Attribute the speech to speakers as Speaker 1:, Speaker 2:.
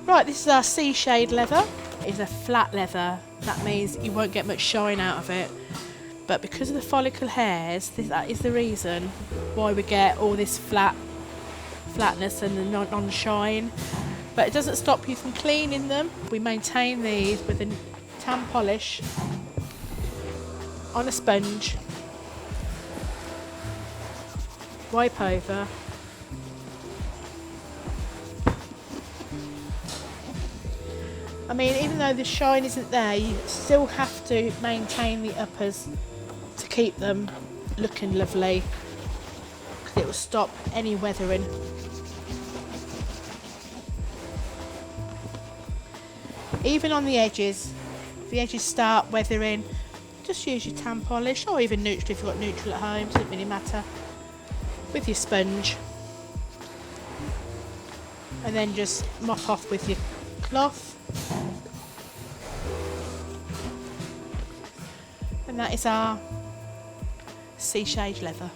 Speaker 1: Right, this is our sea shade leather. It's a flat leather. That means you won't get much shine out of it. But because of the follicle hairs, that is the reason why we get all this flatness and the non-shine. But it doesn't stop you from cleaning them. We maintain these with a tan polish on a sponge. Wipe over. I mean, even though the shine isn't there, you still have to maintain the uppers to keep them looking lovely, because it will stop any weathering. Even on the edges, if the edges start weathering, just use your tan polish, or even neutral if you've got neutral at home, doesn't really matter, with your sponge. And then just mop off with your cloth. And that is our sea shade leather.